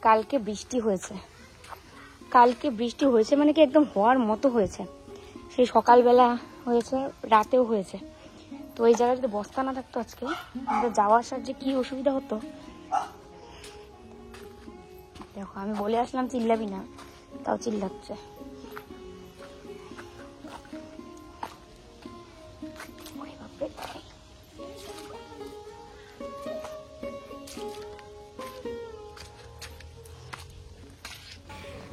কালকে বৃষ্টি হয়েছে, কালকে বৃষ্টি হয়েছে মানে কি একদম হওয়ার মতো হয়েছে। সেই সকালবেলা হয়েছে, রাতেও হয়েছে। তো এই জায়গায় যদি বস্তা না থাকতো আজকে আমাদের যাওয়া আসার যে কি অসুবিধা হতো। দেখো আমি বলে আসলাম চিল্লাবি না, তাও চিল্লাচ্ছে।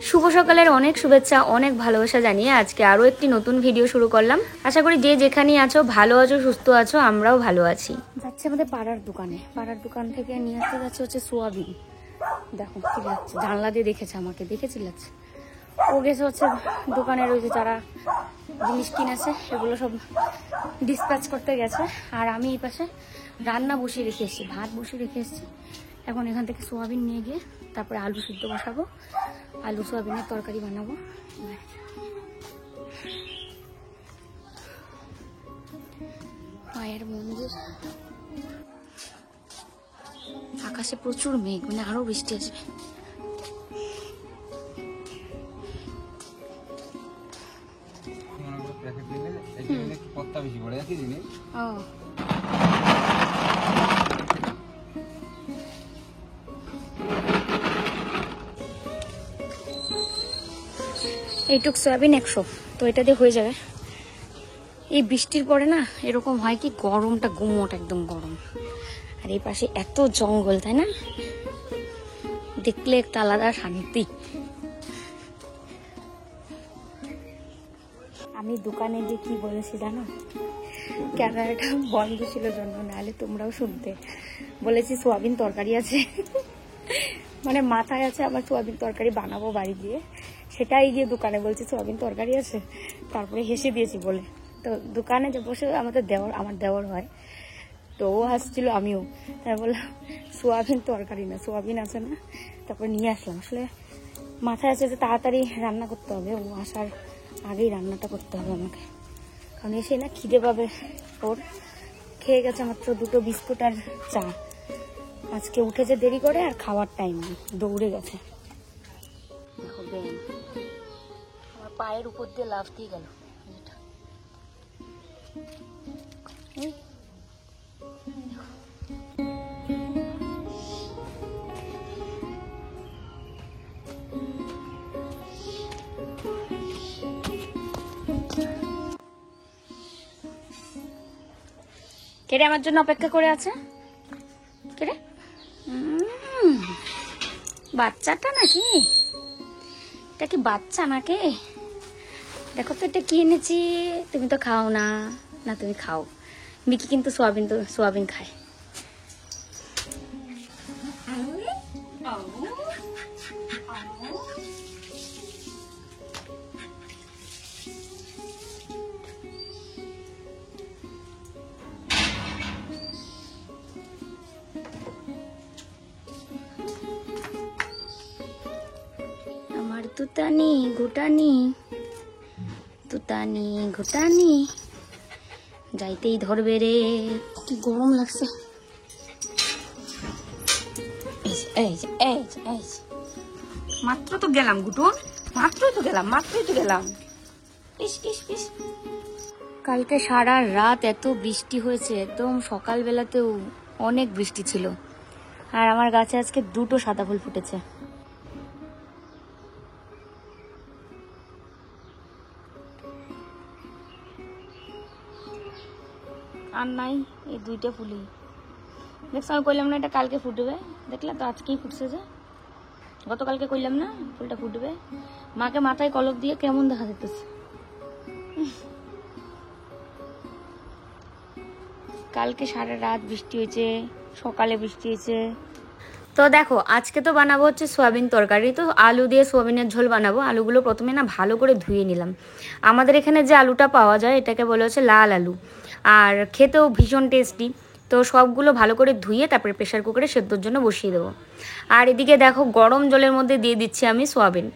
শুভ সকালের অনেক শুভেচ্ছা, অনেক ভালোবাসা জানিয়ে আজকে আরও একটি নতুন ভিডিও শুরু করলাম। আশা করি যে যেখানেই আছো ভালো আছো, সুস্থ আছো, আমরাও ভালো আছি। যাচ্ছে আমাদের পাড়ার দোকানে, পাড়ার দোকান থেকে নিয়ে আসতে যাচ্ছে হচ্ছে সোয়াবিন। দেখো চিল্লাচ্ছে, জানলা দিয়ে দেখেছে আমাকে, দেখে চিল্লাচ্ছে। ও গেছে হচ্ছে দোকানের ওই যে যারা জিনিস কিনেছে সেগুলো সব ডিসপ্যাচ করতে গেছে। আর আমি এই পাশে রান্না বসিয়ে রেখে এসেছি, ভাত বসিয়ে রেখে এসেছি। এখন এখান থেকে সোয়াবিন নিয়ে গিয়ে তারপরে আলু সিদ্ধ বসাবো, আলু সোয়াবিনের তরকারি বানাবো। মায়ের মন্দির, আকাশে প্রচুর মেঘ, মানে আরো বৃষ্টি আসবে। এইটুক সয়াবিন 100, তো এটা দিয়ে হয়ে যাবে। এই বৃষ্টির পরে না এরকম হয় কি গরমটা গুমোট, একদম গরম। আর এই পাশে এত জঙ্গল, তাই না? দেখলে একটা আলাদা শান্তি। আমি দোকানে গিয়ে কি বলেছি জানো? ক্যামেরাটা বন্ধ ছিল জন্য, নাহলে তোমরাও শুনতে। বলেছি সোয়াবিন তরকারি আছে, মানে মাথায় আছে আবার সোয়াবিন তরকারি বানাবো বাড়ি দিয়ে। সেটাই গিয়ে দোকানে বলছি সোয়াবিন তরকারি আছে, তারপরে হেসে দিয়েছি বলে। তো দোকানে যে বসে আমার দেওর হয়, তো ও হাসছিল, আমিও। তাই বললাম সোয়াবিন তরকারি না, সোয়াবিন আছে না, তারপরে নিয়ে আসলাম। আসলে মাথায় আছে যে তাড়াতাড়ি রান্না করতে হবে, ও আসার আগেই রান্নাটা করতে হবে আমাকে, কারণ এসে না খিদে পাবে ওর। খেয়ে গেছে মাত্র 2টো বিস্কুট আর চা। আজকে উঠেছে দেরি করে আর খাওয়ার টাইম নেই, দৌড়ে গেছে। দেখো ব্যায়াম, আমার পায়ের উপর দিয়ে লাফ দিয়ে গেল। কেরে আমার জন্য অপেক্ষা করে আছে? কেরে? বাচ্চাটা নাকি? এটা কি বাচ্চা নাকি? দেখো তো এটা কি এনেছি। তুমি তো খাও না, না তুমি খাও। মিকি কিন্তু সোয়াবিন খায়। আমার তুতানি ঘুটানি, তুতানি ঘুটানি যাইতেই ধরবে রে। কি গরম লাগছে। মাত্র তো গেলাম গুটুন, মাত্রই তো গেলাম। কালকে সারা রাত এত বৃষ্টি হয়েছে, একদম সকালবেলাতেও অনেক বৃষ্টি ছিল। আর আমার গাছে আজকে 2টো সাদা ফুল ফুটেছে। আর নাই এই 2টা ফুলই। দেখছো আমি কইলাম না এটা কালকে ফুটবে, দেখলে তো আজকেই ফুটছে। যে গতকালকে কইলাম না ফুলটা ফুটবে। মাকে মাথায় কলপ দিয়ে কেমন দেখা যেতেছে। কালকে সারা রাত বৃষ্টি হয়েছে, সকালে বৃষ্টি হয়েছে। তো দেখো আজকে তো বানাবো হচ্ছে সোয়াবিন তরকারি। তো আলু দিয়ে সোয়াবিনের ঝোল বানাবো। আলুগুলো প্রথমে না ভালো করে ধুয়ে নিলাম। আমাদের এখানে যে আলুটা পাওয়া যায় এটাকে বলে হচ্ছে লাল আলু, আর খেতেও ভীষণ টেস্টি। তো সবগুলো ভালো করে ধুয়ে তারপরে প্রেশার কুকারে সেদ্ধর জন্য বসিয়ে দেবো। আর এদিকে দেখো গরম জলের মধ্যে দিয়ে দিচ্ছি আমি সোয়াবিন।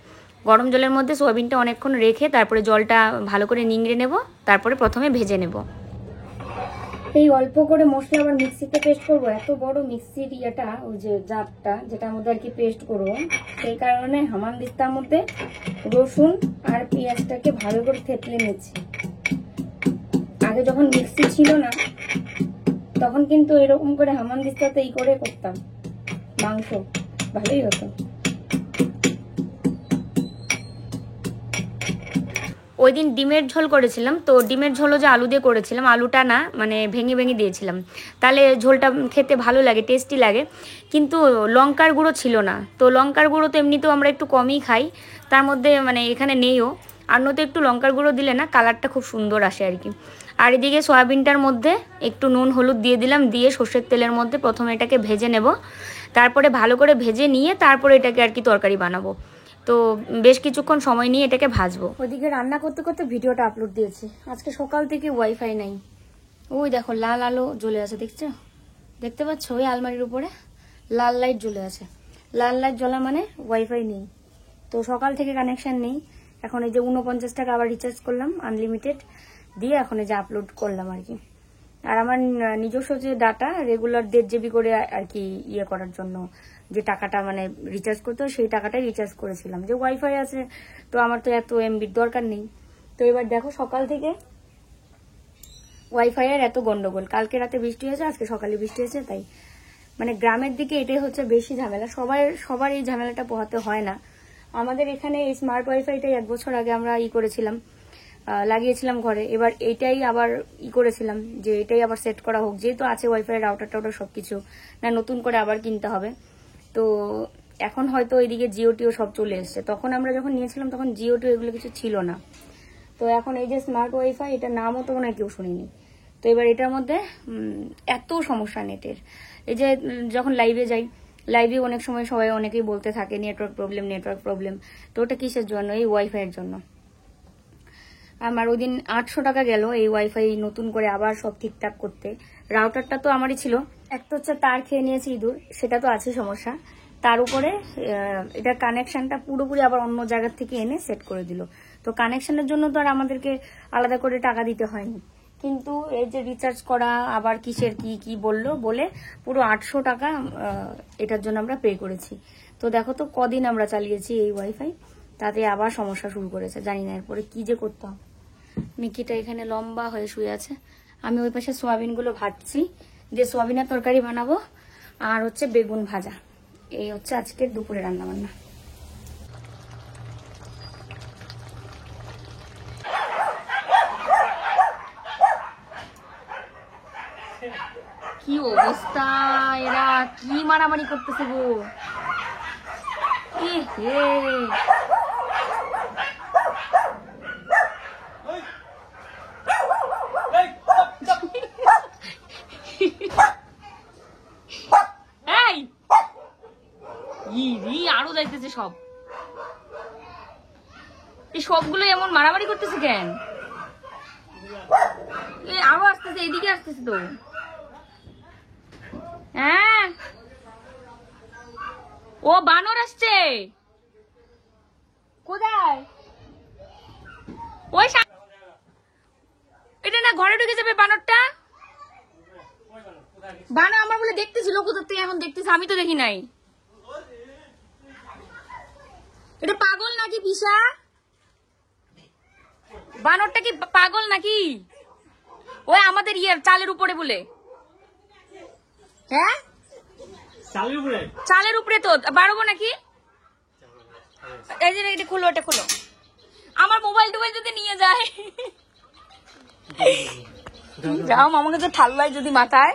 গরম জলের মধ্যে সোয়াবিনটা অনেকক্ষণ রেখে তারপরে জলটা ভালো করে নিংড়ে নেব, তারপরে প্রথমে ভেজে নেব। এই অল্প করে মশলা আবার মিক্সিতে পেস্ট করবো, এত বড় মিক্সির ইয়েটা, ওই যে জারটা যেটার মধ্যে আর কি পেস্ট করবো, সেই কারণে হামানদিস্তার মধ্যে রসুন আর পেঁয়াজটাকে ভালো করে থেতলে নিচ্ছি। আগে যখন মিক্সি ছিল না তখন কিন্তু এরকম করে হামানদিস্তাতে এই করে করতাম মাংস, ভালোই হতো। ওই দিন ডিমের ঝোল করেছিলাম, তো ডিমের ঝোলও যে আলু দিয়ে করেছিলাম, আলুটা না মানে ভেঙে ভেঙে দিয়েছিলাম, তাহলে ঝোলটা খেতে ভালো লাগে, টেস্টি লাগে। কিন্তু লঙ্কার গুঁড়ো ছিল না, তো লঙ্কার গুঁড়ো তো এমনিতেও আমরা একটু কমই খাই, তার মধ্যে মানে এখানে নেইও, আর নয়তো একটু লঙ্কার গুঁড়ো দিলে না কালারটা খুব সুন্দর আসে আর কি। আর এদিকে সয়াবিনটার মধ্যে একটু নুন হলুদ দিয়ে দিলাম, দিয়ে সর্ষের তেলের মধ্যে প্রথমে এটাকে ভেজে নেব, তারপরে ভালো করে ভেজে নিয়ে তারপরে এটাকে আর কি তরকারি বানাবো। তো বেশ কিছুক্ষণ সময় নিয়ে এটাকে ভাজবো। ওইদিকে রান্না করতে করতে ভিডিওটা আপলোড দিয়েছি। আজকে সকাল থেকে ওয়াইফাই নাই, ওই দেখো লাল আলো জ্বলে আছে, দেখছো, দেখতে পাচ্ছ ওই আলমারির উপরে লাল লাইট জ্বলে আছে। লাল লাইট জ্বলা মানে ওয়াইফাই নেই, তো সকাল থেকে কানেকশন নেই। এখন এই যে 49 টাকা আবার রিচার্জ করলাম আনলিমিটেড দিয়ে, এখন এই যে আপলোড করলাম আর কি। আর আমার নিজস্ব যে ডাটা রেগুলার 1.5 GB করে আর কি ইয়ে করার জন্য যে টাকাটা মানে রিচার্জ করতে হয়, সেই টাকাটাই রিচার্জ করেছিলাম। যে ওয়াইফাই আছে তো আমার তো এত এমবির দরকার নেই। তো এবার দেখো সকাল থেকে ওয়াইফাই এর এত গন্ডগোল, কালকে রাতে বৃষ্টি হয়েছে, আজকে সকালে বৃষ্টি হয়েছে, তাই মানে গ্রামের দিকে এটাই হচ্ছে বেশি ঝামেলা। সবার এই ঝামেলাটা পোহাতে হয় না। আমাদের এখানে এই স্মার্ট ওয়াইফাইটাই 1 বছর আগে আমরা করেছিলাম, লাগিয়েছিলাম ঘরে। এবার এইটাই আবার করেছিলাম যে এটাই আবার সেট করা হোক, যেহেতু আছে ওয়াইফাই রাউটার টাউটার সবকিছু, না নতুন করে আবার কিনতে হবে। তো এখন হয়তো এইদিকে জিও টিও সব চলে এসছে, তখন আমরা যখন নিয়েছিলাম তখন জিও টিও এগুলো কিছু ছিল না। তো এখন এই যে স্মার্ট ওয়াইফাই, এটার নামও তো মনে হয় কেউ শুনিনি। তো এবার এটার মধ্যে এত সমস্যা নেটের, এই যে যখন লাইভে যাই, লাইভে অনেক সময় সবাই অনেকেই বলতে থাকে নেটওয়ার্ক প্রবলেম। তো ওটা কিসের জন্য? এই ওয়াইফাইয়ের জন্য। আমার ওই দিন 800 টাকা গেল এই ওয়াইফাই নতুন করে আবার সব ঠিকঠাক করতে। রাউটারটা তো আমারই ছিল, একটা হচ্ছে তার খেয়ে নিয়েছি ইঁদুর, সেটা তো আছে সমস্যা। তার উপরে এটা কানেকশনটা পুরোপুরি আবার অন্য জায়গা থেকে এনে সেট করে দিল। তো কানেকশনের জন্য তো আর আমাদেরকে আলাদা করে টাকা দিতে হয়নি, কিন্তু এই যে রিচার্জ করা আবার কিসের কি বলে পুরো 800 টাকা এটার জন্য আমরা পে করেছি। তো দেখো তো কদিন আমরা চালিয়েছি এই ওয়াইফাই, তাতে আবার সমস্যা শুরু করেছে, জানি না এরপরে কি যে করতে হবে। মিকিটা এখানে লম্বা হয়ে শুয়ে আছে, আমি ওই পাশে সোয়াবিনগুলো ভাজছি, যে সোয়াবিনের তরকারি বানাবো, আর হচ্ছে বেগুন ভাজা। এই হচ্ছে আজকের দুপুরে রান্না বান্না। কি অবস্থা, এরা কি মারামারি করতেছে গো, আরো যাইতেছে সব, এই সবগুলো এমন মারামারি করতেছে কেন? আরো আসতেছে, এদিকে আসতেছে তো। হ্যাঁ, ও বানর আসছে কোথায়? ওই এটা না ঘরে ঢুকে যাবে বানরটা। বানর আমার বলে দেখতেছিল, কোথা থেকে এখন দেখতেছে, আমি তো দেখি নাই। এটা পাগল নাকি পিসা? বানরটা কি পাগল নাকি? ওই আমাদের চালের উপরে বলে। হ্যাঁ চালের উপরে তো বাড়বো নাকি? এই যে এটা খুলো, এটা খুলো, আমার মোবাইল টোবাইল যদি নিয়ে যায়। যাও আমাকে যে ঠাল্লাই যদি মাথায়।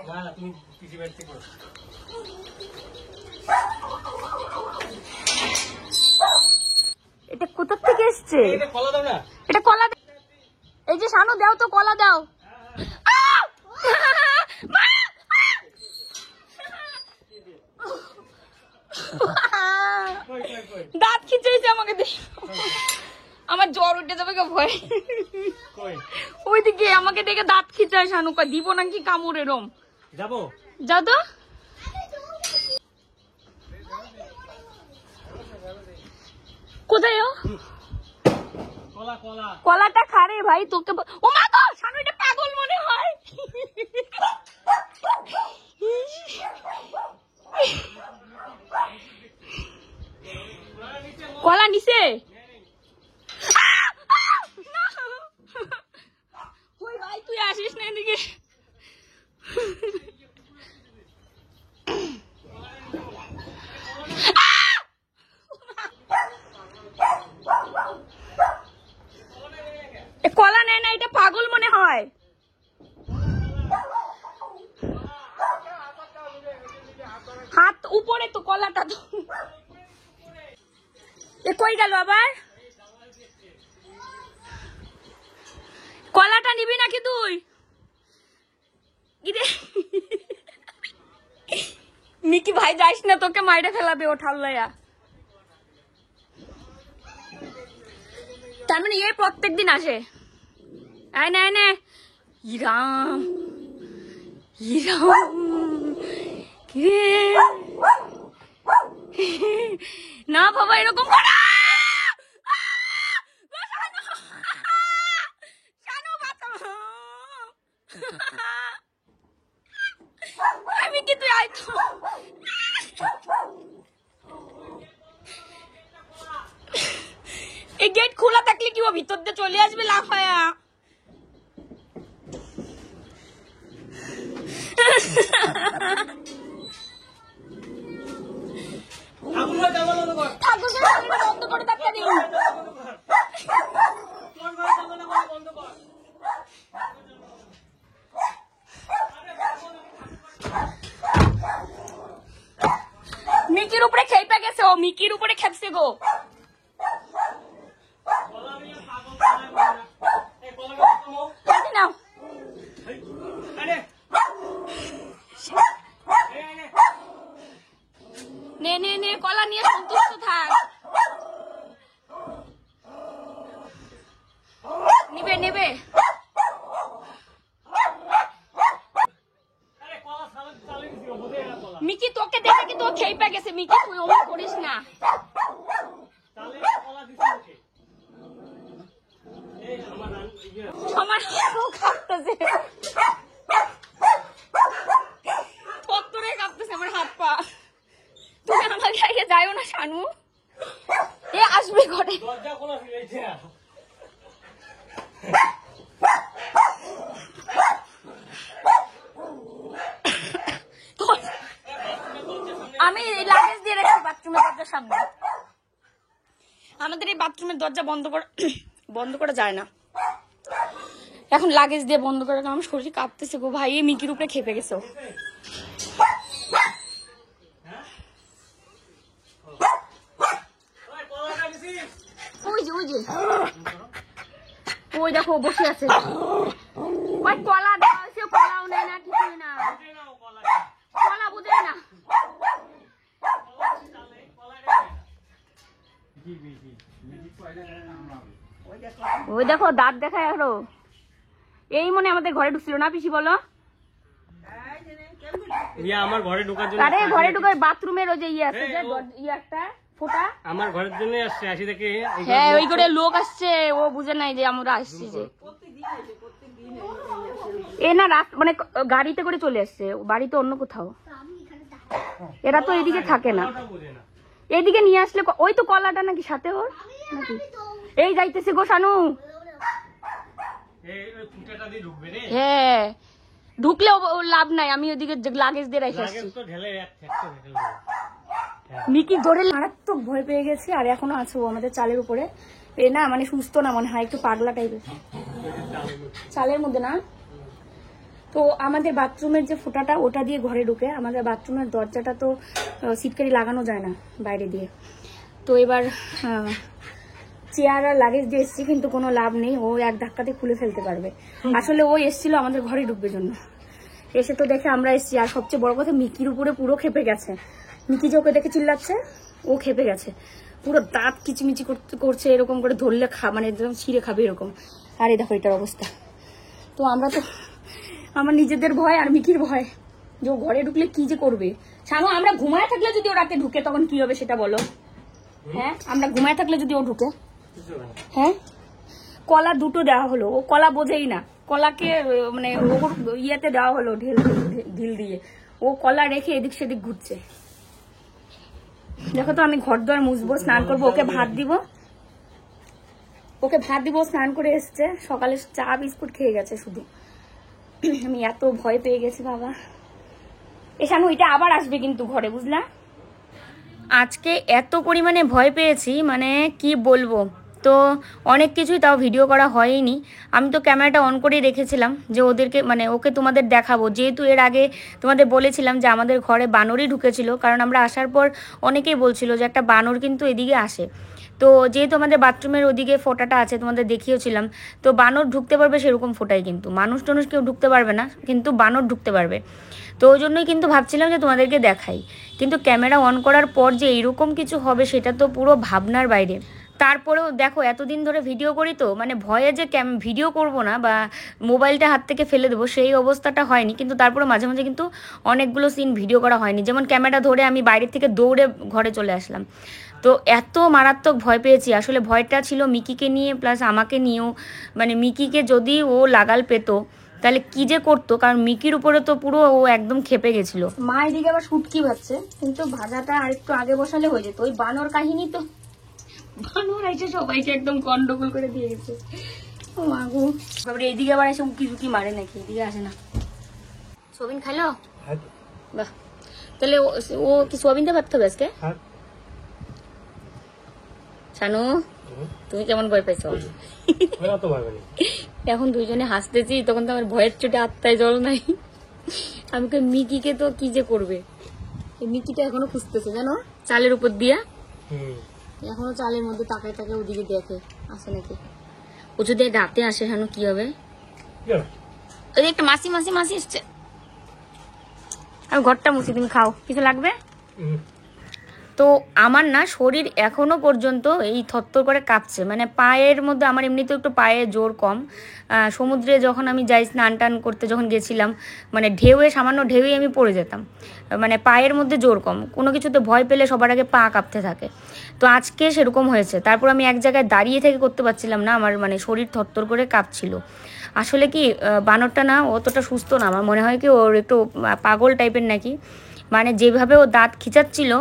এটা কোথা থেকে এসছে? এটা কলা, এই যে শানু দাও তো, কলা দাও। দাঁত খিচেছে আমাকে, আমার জ্বর উঠে যাবে ভয়। ওইদিকে আমাকে দেখে দাঁত খিচায় শানু, দিব নাকি কামড় এরম। যাবো, যাও তো। কোথায় ও? কলাটা খারে ভাই তোকে। ও মা গো, শানু এটা পাগল মনে হয়। কলা নিচে ওই ভাই তুই আসিস না এদিকে কলা নেয় না, এটা পাগল মনে হয়। হাত উপরে তো, কলাটা তো কই গেল আবার? কলাটা নিবি নাকি তুই? মিকি ভাই যাইস না, তোকে মাইরে ফেলাবে ও ঠাল্লাইয়া। তার মানে এই প্রত্যেক দিন আসে? আয় না, আয় না। ইরাম ইরাম না বাবা, এরকম করা আমি কি তুই আয় তো এই গেট খোলা থাকলে কি ও ভিতর দিয়ে চলে আসবে লাফায়া? বন্ধ করে তাড়াতাড়ি। মিকির উপরে খেপে গেছে ও, মিকির উপরে খেপছে গো। নাও নে নে নে, কলা নিয়ে সন্তুষ্ট থাক। নিবে নেবে। মিকি তোকে দেখে কিন্তু ও খেয়ে পে গেছে। মিকি তুই ওমন করিস না। আমার কাঁপতেছে, কাঁপতেছে আমার হাত পা। তুমি আমার জায়গায় যাইও না শানু, এ আসবে ঘরে। আমি লাগেজ দিয়ে রেখেছি বাথরুমের দরজার সামনে। আমাদের এই বাথরুমের দরজা বন্ধ করা যায় না, এখন লাগেজ দিয়ে বন্ধ করে। আমার শরীর কাঁপতেছে গো ভাই, এই মিকির উপরে খেপে গেছে। ওই দেখো বসে আছে, ওই কলা দেওয়া হয়েছে, কলাও নেয় না, কিছুই না, কলা বুঝে না। ওই দেখো দাঁত দেখায় আরো। এই মনে আমাদের ঘরে ঢুকছিল না পিসি, বলো? আমার ঘরে ঢোকার জন্য, আরে ঘরে ঢোকার বাথরুমের ওই যে ইয়ে আছে, যে একটা ফোঁটা আমার ঘরের জন্য আসছে, আসি দেখে হ্যাঁ ওই করে লোক আসছে, ও বুঝে নাই যে আমরা আসছি। যে এ না রাত মানে গাড়িতে করে চলে আসছে, বাড়িতে অন্য কোথাও। এরা তো এদিকে থাকে না, এদিকে নিয়ে আসলে। ওই তো কলাটা নাকি সাথে ওর নাকি? এই যাইতেছে গো শানু। হ্যাঁ ঢুকলে লাভ নাই, আমি ওদিকে লাগেজ দিয়ে রেখে আসছি। মিকি ধরে মারাত্মক ভয় পেয়ে গেছে, আর এখনো আছে ও আমাদের চালের উপরে। এ না মানে সুস্থ না মনে হয়, একটু পাগলা টাইপের। চালের মধ্যে না তো আমাদের বাথরুমের যে ফুটাটা, ওটা দিয়ে ঘরে ঢুকে। আমাদের বাথরুমের দরজাটা তো সিটকারি লাগানো যায় না বাইরে দিয়ে। তো এবার চেয়ার আর লাগেজ দিয়ে এসছি, কিন্তু কোনো লাভ নেই, ও এক ধাক্কাতে খুলে ফেলতে পারবে। আসলে ও এসছিল আমাদের ঘরে ঢুকবে জন্য, এসে তো দেখে আমরা এসছি। আর সবচেয়ে বড় কথা, মিকির উপরে পুরো খেপে গেছে। মিকি যে ওকে দেখে চিল্লাচ্ছে, ও খেপে গেছে পুরো, দাঁত কিচিমিচি করছে, এরকম করে ধরলে মানে একদম ছিঁড়ে খাবে এরকম। আর এই দেখো এটার অবস্থা। তো আমরা তো, আমার নিজেদের ভয় আর মিকির ভয় যে ও ঘরে ঢুকলে কি যে করবে। শানু আমরা ঘুমায় থাকলে যদি ও রাতে ঢুকে, তখন কি হবে সেটা বলো? হ্যাঁ আমরা ঘুমায় থাকলে যদি ও ঢুকে, হ্যাঁ কলা দুটো দেওয়া হলো, ও কলা বোঝেই না, কলাকে মানে ওর ইয়েতে দেওয়া হলো ঢিল দিয়ে, ও কলা রেখে এদিক সেদিক ঘুরছে। দেখো তো আমি ঘর দোয়ার মুছবো, স্নান করবো, ওকে ভাত দিব, স্নান করে এসছে, সকালে চা বিস্কুট খেয়ে গেছে শুধু। আমি এত ভয় পেয়ে গেছি বাবা। এসানো ওইটা আবার আসবে কিন্তু ঘরে, বুঝলা? আজকে এত পরিমাণে ভয় পেয়েছি মানে কি বলবো। তো অনেক কিছুই তাও ভিডিও করা হয়নি। আমি তো ক্যামেরাটা অন করেই রেখেছিলাম যে ওদেরকে মানে ওকে তোমাদের দেখাবো, যেহেতু এর আগে তোমাদের বলেছিলাম যে আমাদের ঘরে বানরই ঢুকেছিল, কারণ আমরা আসার পর অনেকেই বলছিল যে একটা বানর কিন্তু এদিকে আসে। তো যেহেতু আমাদের বাথরুমের ওদিকে ফোঁটাটা আছে, তোমাদের দেখিয়েছিলাম, তো বানর ঢুকতে পারবে সেরকম ফোঁটাই, কিন্তু মানুষ টানুষ কেউ ঢুকতে পারবে না, কিন্তু বানর ঢুকতে পারবে। তো ওই জন্যই কিন্তু ভাবছিলাম যে তোমাদেরকে দেখাই, কিন্তু ক্যামেরা অন করার পর যে এইরকম কিছু হবে সেটা তো পুরো ভাবনার বাইরে। তারপরেও দেখো এতদিন ধরে ভিডিও করি, তো মানে ভয়ে যে ভিডিও করব না বা মোবাইলটা হাত থেকে ফেলে দেবো সেই অবস্থাটা হয়নি, কিন্তু তারপরে মাঝে মাঝে কিন্তু অনেকগুলো সিন ভিডিও করা হয়নি। যেমন ক্যামেরা ধরে আমি বাইরের থেকে দৌড়ে ঘরে চলে আসলাম। তো এত মারাত্মক ভয় পেয়েছি, আসলে ভয়টা ছিল মিকিকে নিয়ে প্লাস আমাকে নিয়েও। মানে মিকিকে যদি ও লাগাল পেতো তাহলে কি যে করতো, কারণ মিকির উপরে তো পুরো ও একদম খেপে গেছিল। মা এদিকে আবার শুটকি ভাজছে, কিন্তু ভাজাটা আরেকটু আগে বসালে হয়ে যেত। ওই বানর কাহিনী তো, বানর এসে সবাইকে একদম গন্ডগোল করে দিয়ে গেছে। ও মাগো, তারপরে এইদিকে আবার এসে উকি ঝুঁকি মারে নাকি, এদিকে আসে না। সোয়াবিন খাইলো? বাহ, তাহলে ও কি সোয়াবিন দিয়ে ভাত খাবে আজকে? শানু তুমি কেমন ভয় পাইছো? এখন দুইজনে হাসতেছি, তখন তো আমার ভয়ের চোটে আত্মায় জল নাই। আমি মিকিকে তো কি যে করবে, মিকিটা এখনো খুঁজতেছে জানো, চালের উপর দিয়া এখনো চালের মধ্যে তাকায় তাকায় ওদিকে দেখে আসে নাকি। ও যদি রাতে আসে শানু কি হবে? ওই একটা মাসি মাসি মাসি এসছে। আমি ঘরটা মুছি, তুমি খাও, কিছু লাগবে? তো আমার না শরীর এখনো পর্যন্ত এই থরথর করে কাঁপছে, মানে পায়ের মধ্যে আমার এমনিতেও একটু পায়ে জোর কম। সমুদ্রে যখন আমি যাই স্নান টান করতে যখন গেছিলাম, মানে সামান্য ঢেউয়ে আমি পড়ে যেতাম, মানে পায়ের মধ্যে জোর কম, কোনো কিছুতে ভয় পেলে সবার আগে পা কাঁপতে থাকে। তো আজকে সেরকম হয়েছে, তারপর আমি এক জায়গায় দাঁড়িয়ে থেকে করতে পারছিলাম না, আমার মানে শরীর থরথর করে কাঁপছিল। আসলে কি বানরটা না অতটা সুস্থ না, আমার মনে হয় কি ওর একটু পাগল টাইপের নাকি। মানে যেভাবে ও দাঁত খিচাচ্ছিল,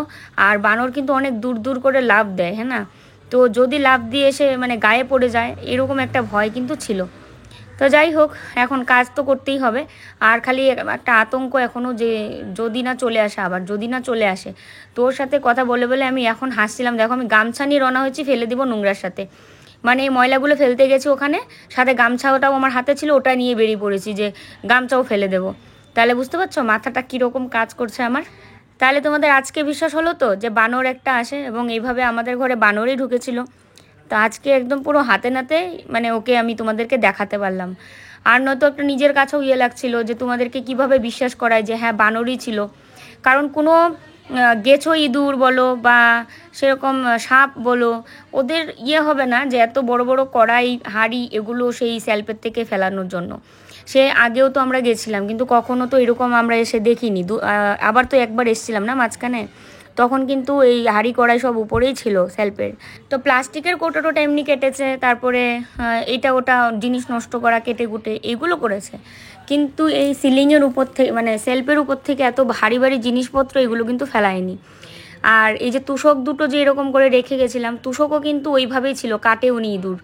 আর বানর কিন্তু অনেক দূর দূর করে লাফ দেয়, হ্যাঁ না, তো যদি লাফ দিয়ে এসে মানে গায়ে পড়ে যায় এরকম একটা ভয় কিন্তু ছিল। তো যাই হোক, এখন কাজ তো করতেই হবে। আর খালি একটা আতঙ্ক এখনও, যে যদি না চলে আসে, আবার যদি না চলে আসে। তোর সাথে কথা বলে বলে আমি এখন হাসছিলাম, দেখো আমি গামছা নিয়ে রওনা হয়েছি ফেলে দিব নোংরার সাথে, মানে এই ময়লাগুলো ফেলতে গেছি ওখানে, সাথে গামছাটাও আমার হাতে ছিল, ওটা নিয়ে বেরিয়ে পড়েছি যে গামছাও ফেলে দেবো। তাহলে বুঝতে পারছো মাথাটা কীরকম কাজ করছে আমার। তাহলে তোমাদের আজকে বিশ্বাস হলো তো যে বানর একটা আসে, এবং এইভাবে আমাদের ঘরে বানরই ঢুকেছিল। তো আজকে একদম পুরো হাতে নাতে মানে ওকে আমি তোমাদেরকে দেখাতে পারলাম। আর নয়তো একটা নিজের কাছেও ইয়ে লাগছিল যে তোমাদেরকে কিভাবে বিশ্বাস করায় যে হ্যাঁ বানরই ছিল, কারণ কোনো গেছো ইঁদুর বলো বা সেরকম সাপ বলো, ওদের ইয়ে হবে না যে এত বড় বড় কড়াই হাঁড়ি এগুলো সেই স্যালপের থেকে ফেলানোর জন্য। সে আগেও তো আমরা গেছিলাম, কিন্তু কখনো তো এরকম আমরা এসে দেখিনি। আবার তো একবার এসেছিলাম না মাঝখানে, তখন কিন্তু এই হাঁড়ি কড়াই সব উপরেই ছিল স্যালপের। তো প্লাস্টিকের কৌটোটা এমনি কেটেছে, তারপরে এটা ওটা জিনিস নষ্ট করা কেটে কুটে এগুলো করেছে, কিন্তু এই সিলিংয়ের উপর থেকে মানে সেলফের উপর থেকে এত ভারী ভারী জিনিসপত্র এগুলো কিন্তু ফেলায়নি। আর এই যে তুষক দুটো যে এরকম করে রেখে গেছিলাম, তুষকও কিন্তু ওইভাবেই ছিল, কাটেও নি ইঁদুর।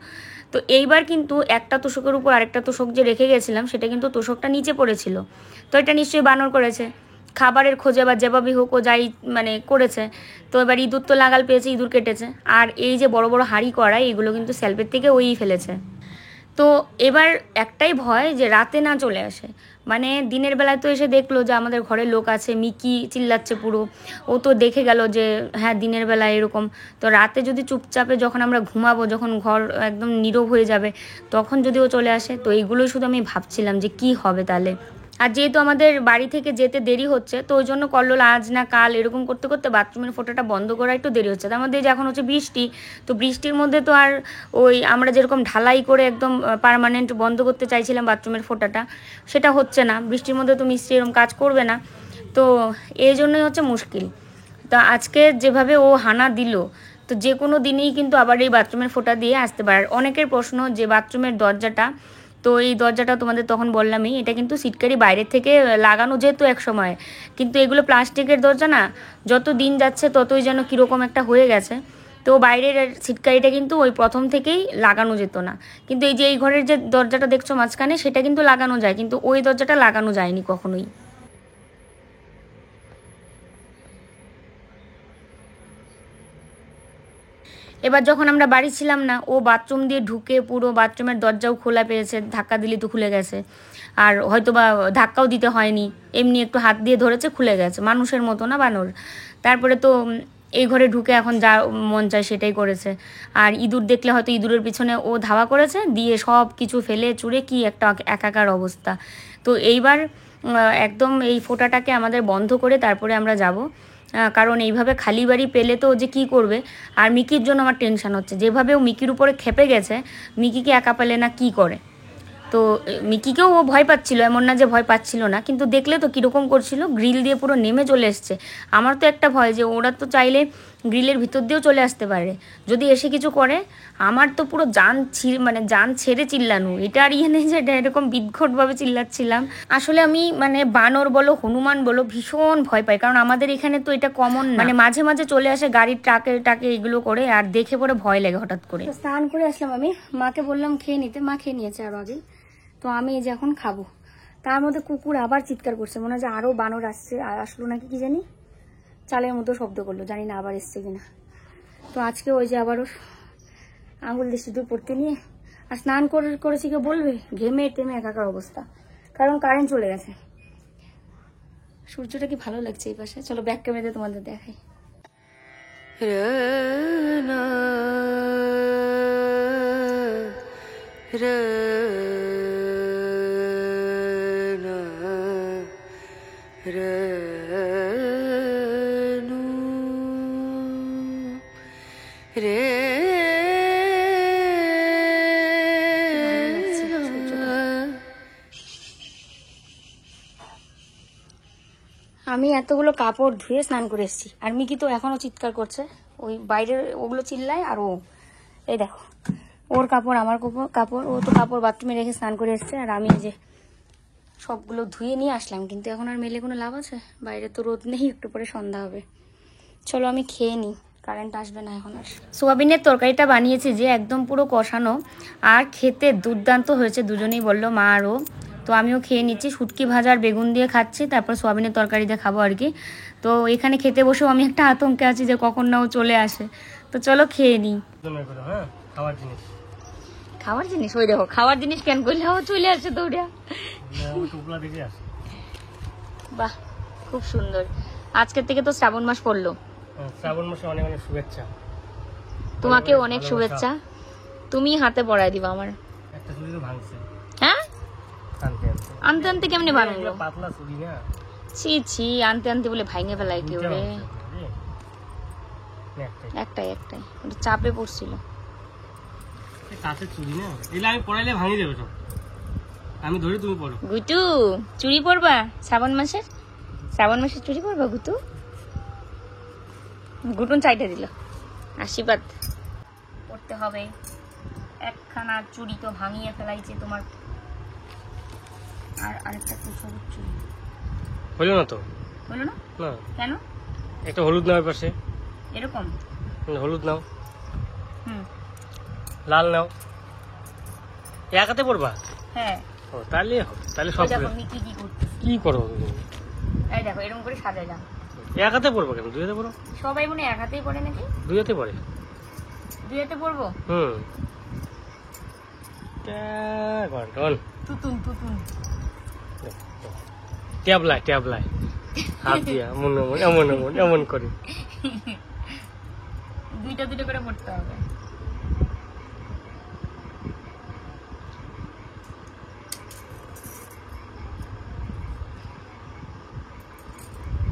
তো এইবার কিন্তু একটা তোষকের উপর আরেকটা তোষক যে রেখে গেছিলাম সেটা কিন্তু তোষকটা নিচে পড়েছিল। তো এটা নিশ্চয়ই বানর করেছে, খাবারের খোঁজে বা যেভাবেই হোক ও যাই মানে করেছে। তো এবার ইঁদুর তো লাগাল পেয়েছে, ইঁদুর কেটেছে। আর এই যে বড় বড় হাঁড়ি কড়াই এগুলো কিন্তু সেলফের থেকে ওই ফেলেছে। তো এবার একটাই ভয় যে রাতে না চলে আসে, মানে দিনের বেলায় তো এসে দেখলো যে আমাদের ঘরে লোক আছে, মিকি চিল্লাচ্ছে পুরো, ও তো দেখে গেল যে হ্যাঁ দিনের বেলায় এরকম। তো রাতে যদি চুপচাপে যখন আমরা ঘুমাবো, যখন ঘর একদম নীরব হয়ে যাবে, তখন যদি ও চলে আসে, তো এইগুলোই শুধু আমি ভাবছিলাম যে কি হবে তাহলে। আর যেহেতু আমাদের বাড়ি থেকে যেতে দেরি হচ্ছে, তো ওই জন্য কল্লোল আজ না কাল এরকম করতে করতে বাথরুমের ফোঁটাটা বন্ধ করা একটু দেরি হচ্ছে। তার মধ্যে যে এখন হচ্ছে বৃষ্টি, তো বৃষ্টির মধ্যে তো আর ওই আমরা যেরকম ঢালাই করে একদম পার্মানেন্ট বন্ধ করতে চাইছিলাম বাথরুমের ফোঁটাটা, সেটা হচ্ছে না। বৃষ্টির মধ্যে তো মিস্ত্রি এরকম কাজ করবে না, তো এই জন্যই হচ্ছে মুশকিল। তো আজকে যেভাবে ও হানা দিল, তো যে কোনো দিনেই কিন্তু আবার এই বাথরুমের ফোঁটা দিয়ে আসতে পারে। আর অনেকের প্রশ্ন যে বাথরুমের দরজাটা, তো এই দরজাটা তোমাদের তখন বললামই, এটা কিন্তু সিটকারি বাইরের থেকে লাগানো যেত এক সময়, কিন্তু এগুলো প্লাস্টিকের দরজা না, যত দিন যাচ্ছে ততই যেন কীরকম একটা হয়ে গেছে। তো বাইরের সিটকারিটা কিন্তু ওই প্রথম থেকেই লাগানো যেত না, কিন্তু এই যে এই ঘরের যে দরজাটা দেখছো মাঝখানে, সেটা কিন্তু লাগানো যায়, কিন্তু ওই দরজাটা লাগানো যায়নি কখনোই। এবার যখন আমরা বাড়ি ছিলাম না, ও বাথরুম দিয়ে ঢুকে পুরো বাথরুমের দরজাও খোলা পেয়েছে, ধাক্কা দিলে তো খুলে গেছে, আর হয়তো বা ধাক্কাও দিতে হয়নি, এমনি একটু হাত দিয়ে ধরেছে, খুলে গেছে, মানুষের মতো না বানর। তারপরে তো এই ঘরে ঢুকে এখন যা মন চায় সেটাই করেছে। আর ইঁদুর দেখলে হয়তো ইঁদুরের পিছনে ও ধাওয়া করেছে, দিয়ে সব কিছু ফেলে চুরে কি একটা একাকার অবস্থা। তো এইবার একদম এই ফোঁটাটাকে আমাদের বন্ধ করে তারপরে আমরা যাব, কারণ এইভাবে খালি বাড়ি পেলে তো যে কি করবে। আর মিকির জন্য আমার টেনশন হচ্ছে, যেভাবে ও মিকির উপরে খেপে গেছে, মিকিকে একা পেলে না কি করে। তো মিকিকেও ও ভয় পাচ্ছিল, এমন না যে ভয় পাচ্ছিল না, কিন্তু দেখলে তো কীরকম করছিল, গ্রিল দিয়ে পুরো নেমে চলে এসছে। আমার তো একটা ভয় যে ওরা তো চাইলে গ্রিলের ভিতর দিয়েও চলে আসতে পারে, যদি এসে কিছু করে। আমার তো পুরো জান ছেড়ে চিল্লানো, এটা আর ইয়ে নেই যে এটা এরকম বিদঘটভাবে চিল্লাচ্ছিলাম। আসলে আমি বানর বলো হনুমান বলো ভীষণ ভয় পাই, কারণ আমাদের এখানে তো এটা কমন না, মাঝে মাঝে চলে আসে গাড়ির টাকে এগুলো করে, আর দেখে পরে ভয় লাগে হঠাৎ করে। স্নান করে আসলাম আমি, মাকে বললাম খেয়ে নিতে, মা খেয়ে নিয়েছে আরো আগে। তো আমি এই যে এখন খাবো, তার মধ্যে কুকুর আবার চিৎকার করছে, মনে হয় যে আরও বানর আসলো নাকি কি জানি, চালের মতো শব্দ করলো, জানি না আবার এসছে কিনা। তো আজকে ওই যে আবারও আঙুল দিয়ে সিঁদুর পড়তে নিয়ে, আর স্নান করেছি কেউ বলবে, ঘেমে টেমে একাকার অবস্থা, কারণ কারেন্ট চলে গেছে। সূর্যটা কি ভালো লাগছে এই পাশে, চলো ব্যাক ক্যামেরাতে তোমাদের দেখাই। আমি এতগুলো কাপড় ধুয়ে স্নান করে এসেছি, আর মিকি তো এখনো চিৎকার করছে, ওই বাইরের ওগুলো চিল্লায়। আর ও এই দেখো, ওর কাপড় আমার কাপড়, ও তো কাপড় বাথরুমে রেখে স্নান করে এসছে, আর আমি যে সবগুলো ধুয়ে নিয়ে আসলাম, কিন্তু এখন আর মেলে কোনো লাভ আছে, বাইরে তো রোদ নেই, একটু পরে সন্ধ্যা হবে। চলো আমি খেয়ে নিই, কারেন্ট আসবে না এখন আর। সোয়াবিনের তরকারিটা বানিয়েছি যে একদম পুরো কষানো, আর খেতে দুর্দান্ত হয়েছে, দুজনেই বললো, মা আরও। তো আমিও খেয়ে নিচ্ছি, শুটকি ভাজা আর বেগুন দিয়ে খাচ্ছি, তারপর সোয়াবিনের তরকারি দিয়ে খাবো আর কি। তো এখানে খেতে বসেও আমি একটা আতঙ্কে আছি যে কখন না ও চলে আসে। তো চলো খেয়ে নিই। খাওয়ার জিনিস ওই দেখো, খাওয়ার জিনিস কেন করলে ও চলে আসে দৌড়া। বাহ, খুব সুন্দর। আজকের থেকে তো শ্রাবণ মাস পড়লো, শ্রাবণ মাসে অনেক অনেক শুভেচ্ছা। তোমাকেও অনেক শুভেচ্ছা, তুমি হাতে পড়ায় দিবা আমার। একটা চুড়ি তো ভাঙছে। হ্যাঁ, আনতে আনতে কেমনে ভাঙলো? পাতলা চুড়ি না, ছি ছি, আনতে আনতে বলে ভাঙে ফেলায় কেউ রে। একটাই ওটা চাপে পড়ছিল। কাছে চুড়ি না, এলে আমি পড়াইলে ভাঙি দেবে সব, আমি ধরি তুমি পড়ো। গুটু চুড়ি পরবা শ্রাবণ মাসের চুড়ি পরবা গুটু? গুটুন চাইতে দিল, আশীর্বাদ করতে হবে। একখানা চুড়ি তো ভাঙিয়ে ফেলাইছে তোমার, আর আরেকটা তো সবুজ চুড়ি হলো না তো? হলো না? না কেন? একটা হলুদ নাও পাশে, এরকম হলুদ নাও, লাল নাও, এক হাতে পড়বা? হ্যাঁ। ও তাহলে তাহলে সব কি করো? এই দেখো এরকম করে সাজাইলাম। এক হাতে পড়বো কেন, দুই হাতে পড়ো। সবাই মনে এক হাতেই পড়ে নাকি? দুই হাতে পড়ে। দুই হাতে পড়বো? তুতুন ট্যাবলায় হাত দিয়া এমন করে দুইটা করে পড়তে হবে।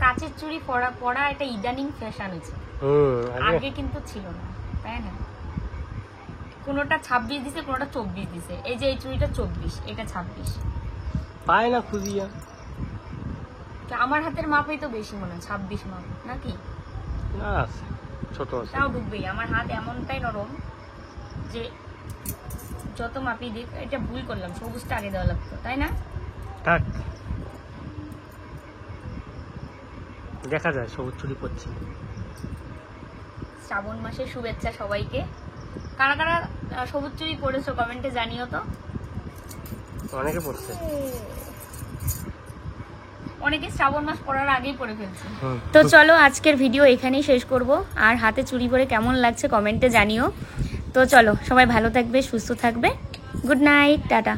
কাচের চুড়ি পরা এটা ইদানিং ফ্যাশন হয়েছে, আগে কিন্তু ছিল না, তাই না? কোনটা 26 দিছে, কোনটা 24 দিছে। এই যে এই চুড়িটা 24, এটা 26। পায় না খুঁজিয়া। আমার হাতের মাপই তো বেশি মনে হয়, 26 মাপ নাকি? না ছোট আছে। তাও ঢুকবেই। আমার হাত এমনটাই নরম যে যত মাপি দিক, এটা ভুল করলাম, সবুজটা আগে দেওয়া লাগতো, তাই না? থাক, দেখা যায় সবুজ চুরি পড়ছে। শ্রাবণ মাসের শুভেচ্ছা সবাইকে। কারা কারা সবুজ চুরি পড়েছো কমেন্টে জানিও তো। অনেকে পড়ছে, অনেকে শ্রাবণ মাস পড়ার আগেই পড়ে ফেলছে। তো চলো আজকের ভিডিও এখানেই শেষ করব। আর হাতে চুড়ি পরে কেমন লাগছে কমেন্টে জানিও। তো চলো সবাই ভালো থাকবে, সুস্থ থাকবে। Good night, tata.